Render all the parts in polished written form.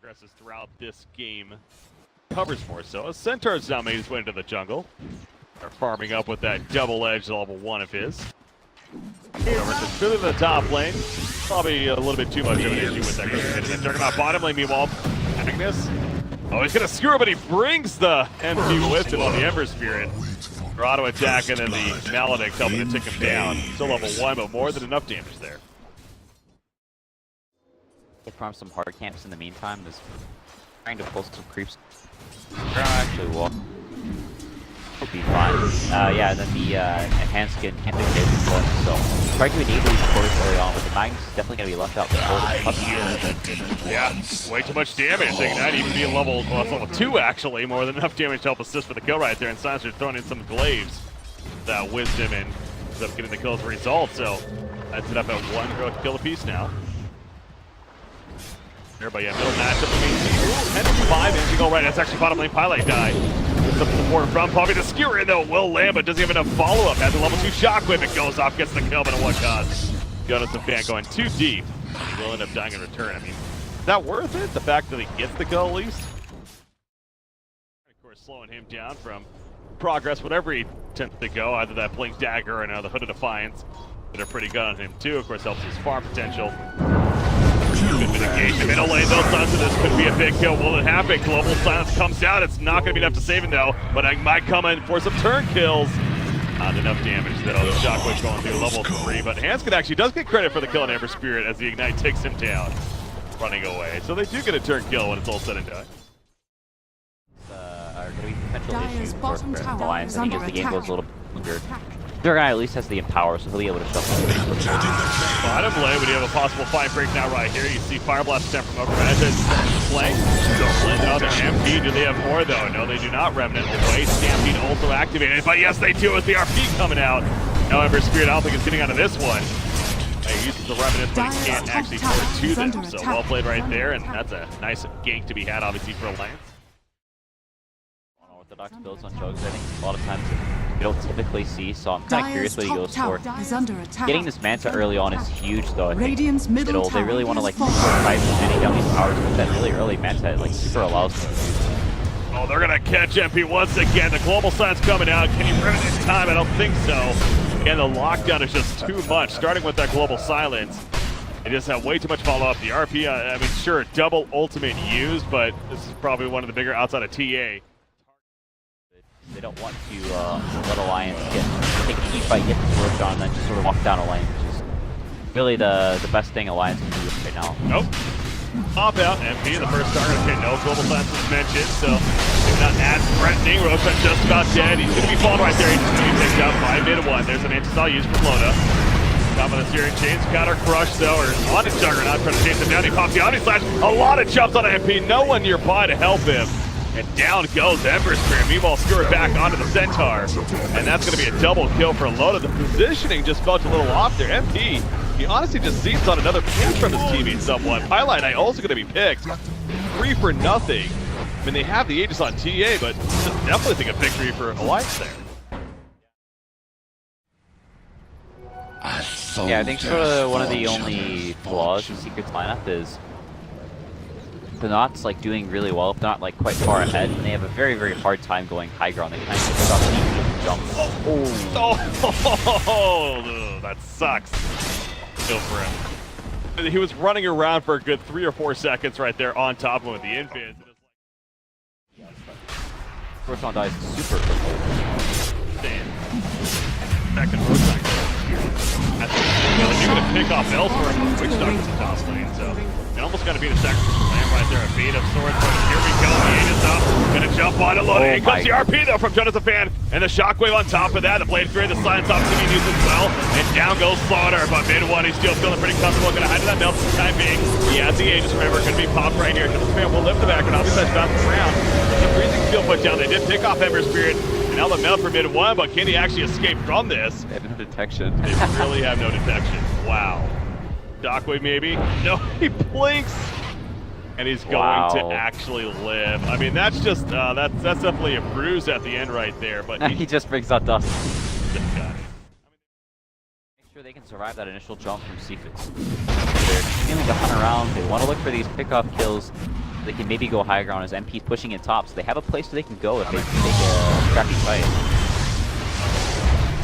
progresses throughout this game, covers more so. Centaur's now made his way into the jungle. They're farming up with that double edge level 1 of his. Over to Philly in the top lane. Probably a little bit too much of an issue with that. And talking about bottom lane, meanwhile, Magnus. Oh, he's gonna skewer, but he brings the MP with him on the Ember Spirit. For auto attack, and then the Maledict helping to tick him down. Still level 1, but more than enough damage there. We'll farm some hard camps in the meantime. Is trying to pull some creeps. Actually, walk. Will be fine. Yeah, and then the enhanced skin can't be saved as well. So try to enable these cores early on, but the Magnus is definitely going to be left out there. Yeah, way too much damage. Ignite even being level, well, it's level 2 actually. More than enough damage to help assist for the kill right there. And Silencer throwing in some glaives. That wisdom and ends up getting the kill as a result. So that's it up at 1 growth kill apiece now. Everybody, yeah, middle matchup. I mean, 10-5 inching all right. That's actually bottom lane pilot die. Gets up support from Puppey. The skewer in though will land, but doesn't have enough follow-up. Has a level 2 shockwave. It goes off, gets the kill, but at what cost? Jonas the fan going too deep. He will end up dying in return. I mean, is that worth it? The fact that he gets the kill at least? Of course, slowing him down from progress, whatever he tends to go. Either that Blink Dagger or now the Hood of Defiance. But they're pretty good on him too. Of course, helps his farm potential. Good mitigation. Middle lane, though, Silence, this could be a big kill. Will it happen? Global Silence comes out. It's not going to be enough to save him, though. But I might come in for some turn kills. Not enough damage, though. The Shockwave going through level 3. But Hanskin actually does get credit for the kill on Ember Spirit as the Ignite takes him down. Running away. So they do get a turn kill when it's all said and done. Are going to be potential issues for the Alliance. I think as the game goes a little longer. They're gonna at least has the Empower, so he'll be able to shuffle. Bottom lane, when you have a possible fight break now right here, you see Fire Blast attempt from overhead. Flank. Another MP. Do they have more though? No, they do not. Remnant away. Stampede also activated, but yes, they do with the RP coming out. No Ember Spirit, I don't think it's getting out of this one. He uses the Remnant, but he can't actually throw it to them. So well played right there, and that's a nice gank to be had, obviously, for Alliance. Unorthodox builds on Jugs, I think a lot of times you don't typically see, so I'm kind of curious what he goes for. Getting this Manta early on is huge, though. I think they really want to like fight many down these powers with that really early Manta. It like super allows them to do. Oh, they're gonna catch MP once again. The global sign's coming out. Can he remedy this time? I don't think so. And the lockdown is just too much. Starting with that global silence, they just have way too much follow-up. The RP, I mean, sure, double ultimate used, but this is probably one of the bigger outside of TA. They don't want to let Alliance take a key fight, get this work on, and then just sort of walk down a lane, which is really the best thing Alliance can do right now. Nope. Pop out, MP, the first target. Okay, no global silence was mentioned, so maybe not as threatening. Roshan just about dead. He's going to be falling right there. He's going to be picked up by mid-1. There's an anti-stall used from Loda. Top of the steering chains, counter crush though, or on his Juggernaut, trying to chase him down. He pops the Omni Slash. A lot of jumps on MP. No one nearby to help him. And down goes Ember Spirit. Meanwhile, skewered back onto the Centaur. And that's going to be a double kill for Loda. The positioning just felt a little off there. MP, he honestly just seized on another pitch from his teammate somewhat. Pilot Knight also going to be picked. 3 for nothing. I mean, they have the Aegis on TA, but definitely think a victory for Alliance there. Yeah, I think sort of one of the only flaws in Secret's lineup is the Not's like doing really well, if not like quite far ahead, and they have a very, very hard time going high ground. They kind of stop the jump. Oh, that sucks. Kill for him. He was running around for a good 3 or 4 seconds right there on top of him with the invis. Roshan dies super quickly. Second Roshan. You're going to pick off elsewhere from the Witch Doctor's in top lane, so it almost got to be the sacrificial lamb right there. A beat of swords, but here we go. The Aegis up. Going to jump on a Loda. Here comes the RP though from Jonas the Fan, and the shockwave on top of that. The Blade Fury, the Silence obviously being used as well, and down goes Slaughter. But mid-1, he's still feeling pretty comfortable. Going to hide to that melt for the time being. He has the Aegis, remember, going to be popped right here. Jonas the Fan will lift the back, and obviously that's bouncing around. The freezing steel put down. They did pick off Ember Spirit. Now the melt for mid-1, but can he actually escape from this? They have no detection. They really have no detection. Wow. Shockwave maybe? No, he blinks. And he's going to actually live. I mean, that's just, that's definitely a bruise at the end right there. But he just brings out dust. Make sure they can survive that initial jump from Seafix. They're continuing to hunt around. They want to look for these pickoff kills. they can maybe go higher ground as MP's pushing in top, so they have a place where they can go if they can take a scrappy fight.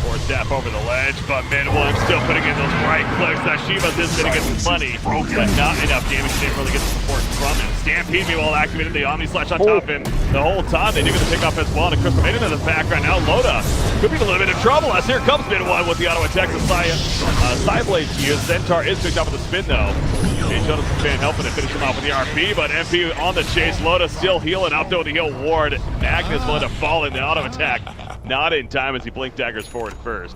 Force step over the ledge, but Mid-One still putting in those right clicks. That Shiva's is going to get some money, but not enough damage. Didn't really get the support from him. Stampede, meanwhile, activated the Omni Slash on top of him the whole time. They do get the pick off as well, and Crystal made it in the background. Now Loda could be a little bit of trouble as here comes Mid-One with the auto attack. The side blade use. Centaur is picked up with the spin though. Jonathan fan helping to finish him off with the RP, but MP on the chase. Loda still healing up though with the heal ward. Magnus will end up falling the auto attack. Not in time as he blink daggers forward first.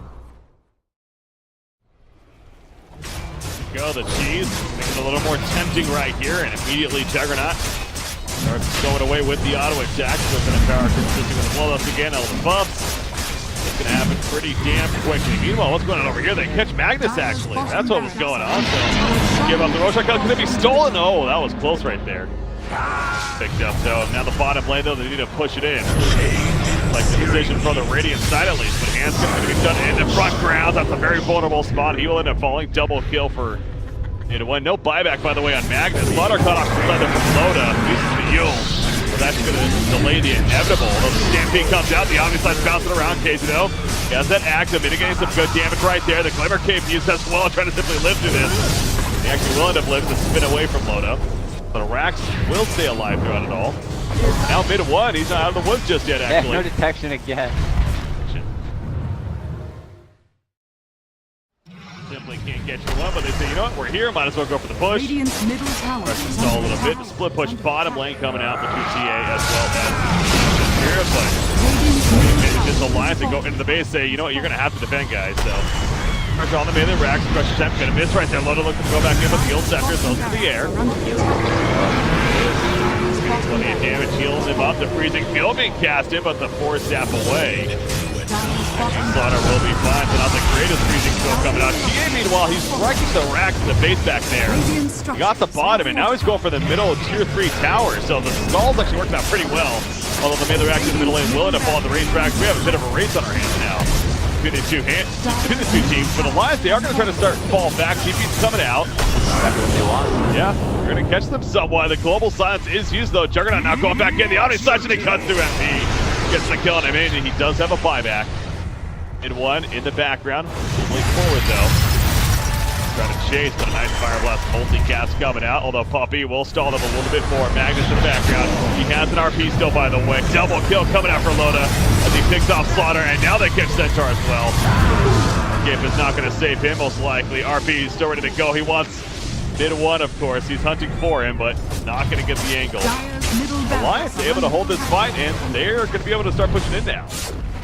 Go the cheese, making it a little more tempting right here, and immediately Juggernaut starts going away with the auto attack. So going to power consisting with the blow-ups again, out of the bumps. It's going to happen pretty damn quickly. Meanwhile, what's going on over here? They catch Magnus actually. That's what was going on. So give up the Rorschach. Could it be stolen? Oh, that was close right there. Picked up though. Now the bottom lane though, they need to push it in. Like the decision from the Radiant side at least, but Hanskin's going to be done in the front grounds. That's a very vulnerable spot. He will end up falling. Double kill for Mid-One. No buyback, by the way, on Magnus. Slaughter cut off the leather from Loda. Uses the Yule. So that's going to delay the inevitable. Although the Stampede comes out, the Omni Slash bouncing around. Kazuno has that active, mitigating some good damage right there. The Glimmer Cape used as well, trying to simply live through this. He actually will end up living to spin away from Loda. But Rax will stay alive throughout it all. Now Mid-One, he's not out of the woods just yet, actually. Yeah, no detection again. Simply can't get you one, but they say, you know what, we're here, might as well go for the push. Radiant's middle tower. Press the stall a little bit. Split push bottom lane coming out between TA as well as Spirit, but this alliance and go into the base, say, you know what, you're going to have to defend, guys, so. Pressure on the melee, Rax, pressure attempt, gonna miss right there. Loda looking to go back in with the Heal Scepter, so to the air. 28 damage, heals him up. The freezing field being cast in, but the force staff away. Slaughter will be fine, but not the greatest freezing field coming out. TA, meanwhile, he's striking the Rax in the base back there. He got the bottom, and now he's going for the middle of tier 3 tower, so the stall's actually working out pretty well. Although the melee Rax in the middle lane will end up on the racetrack. We have a bit of a race on our hands now. Between the two teams, but Alliance, they are going to try to start fall back. TP's coming out. That's what they want. Yeah, they're going to catch them somewhat. The global silence is used though. Juggernaut now going back in. The Omni Slash, and he cuts through MP. Gets the kill on him, and he does have a buyback. Mid-One in the background. Link forward though. Trying to chase, but a nice Fire Blast multicast coming out, although Puppey will stall them a little bit more. Magnus in the background. He has an RP still, by the way. Double kill coming out for Loda as he picks off Slaughter, and now they catch Centaur as well. Gip is not going to save him, most likely. RP is still ready to go. He wants Mid-One, of course. He's hunting for him, but not going to get the angle. Alliance able to hold this fight, and they're going to be able to start pushing in now.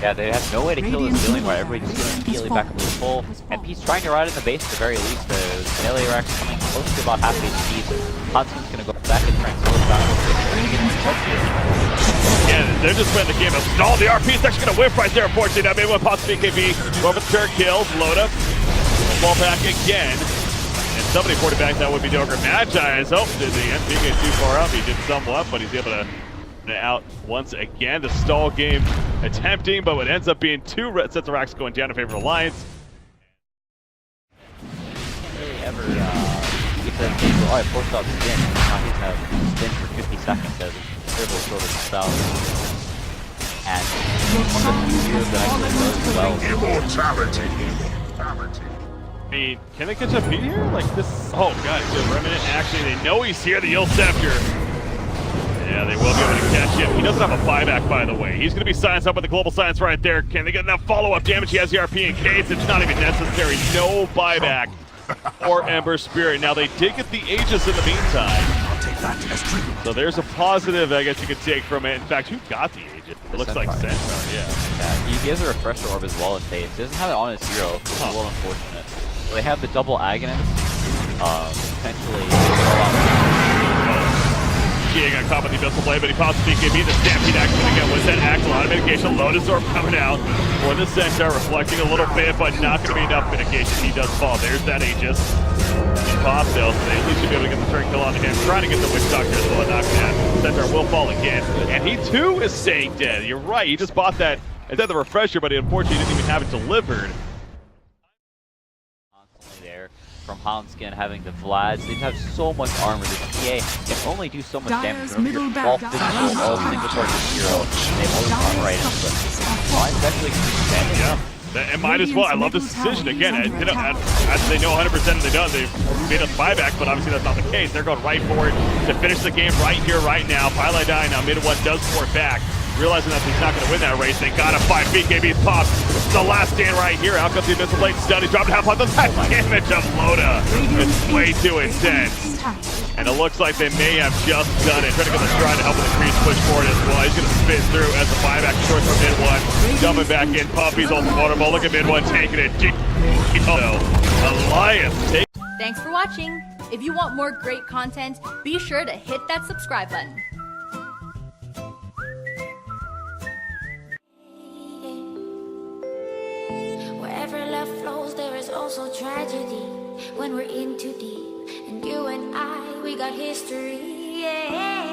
Yeah, they have no way to kill this building where everybody's just immediately back up to full. And he's trying to ride in the base at the very least. The melee Rax coming close to about half HP. Hudson's going to go back and try and slow it down. Yeah, they're just playing the game of stall. The RP is actually going to whiff right there, unfortunately. Now Mid-One pops BKB. Over the turret kills. Loda. Fall back again. And somebody ported back, that would be Doger Magi. Oh, did the MP get too far up? He did somewhat, but he's able to out once again. The stall game attempting, but it ends up being two sets of racks going down in favor of Alliance. Can't really ever get the thing go, alright, force out spin. Now he's going to spin for 50 seconds as dribble sort of south. And one of the few heroes that actually does well. I mean, can they catch up here? Like this? Oh god, good Remnant. Actually, they know he's here, the Yield Scepter. Yeah, they will be able to catch him. He doesn't have a buyback, by the way. He's going to be silenced up with the global silence right there. Can they get enough follow-up damage? He has the RP in case. It's not even necessary. No buyback or Ember Spirit. Now, they did get the Aegis in the meantime. So there's a positive, I guess you could take from it. In fact, who got the Aegis? It looks like Centaur, yeah. He gives a refresher orb as well in phase. He doesn't have it on his hero, which is a little unfortunate. So they have the double Agonist. Potentially, He got caught with the Abyssal Blade, but he pops BKB. The Stampede actually again with that axe. A lot of mitigation. Lotus Orb coming out for the Centaur, reflecting a little bit, but not going to be enough mitigation. He does fall. There's that Aegis. He pops though, so they at least should be able to get the turn kill on him. Trying to get the Witch Doctor as well, not going to happen. Centaur will fall again, and he too is staying dead. You're right. He just bought that instead of the refresher, but he unfortunately didn't even have it delivered. Constantly there from Hanskin having the Vlads. They have so much armor. The TA can only do so much damage. Remember, you're all physical, all single target hero. They have all the armor items, but Lions actually can Yeah. And might as well. I love this decision. Again, as they know 100% they done, they've made a buyback, but obviously that's not the case. They're going right for it to finish the game right here, right now. Pile die now. Mid one does pour back. Realizing that he's not going to win that race, they got to fight. BKB's popped. The last stand right here. Out comes the invincible blade stun. He's dropping half on the damage of Loda. It's way too intense. And it looks like they may have just done it. Trying to get the stride to help with the crease push forward as well. He's going to spin through as the buyback short from mid one. Jumping back in. Puppey's ultimate waterball. Look at mid one taking it. Alliance take. Thanks for watching. If you want more great content, be sure to hit that subscribe button. Wherever love flows, there is also tragedy when we're in too deep. And you and I, we got history. Yeah.